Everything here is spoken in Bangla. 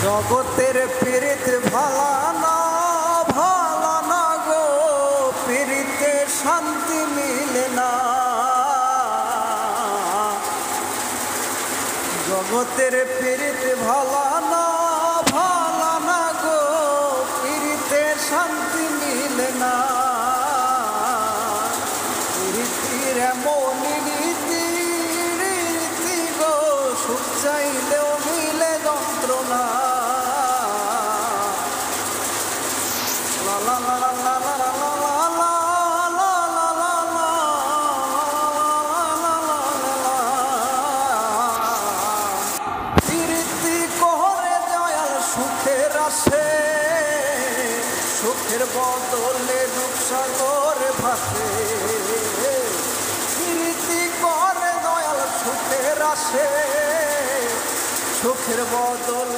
জগতের পীড়িত ভালা না গো, পীড়িতে শান্তি মিলে না। জগতের পীড়িত ভালা না গো, পীড়িতে শান্তি মিলে না। পীড়িতির এমন রীতি গো, সুখ চাইলেও মিলে যন্ত্রণা। প্রীতি করে দয়াল সুখের আসে, সুখের বদলে দুঃসাগর ভাসে। প্রীতি করে দয়াল সুখের আসে, সুখের বদলে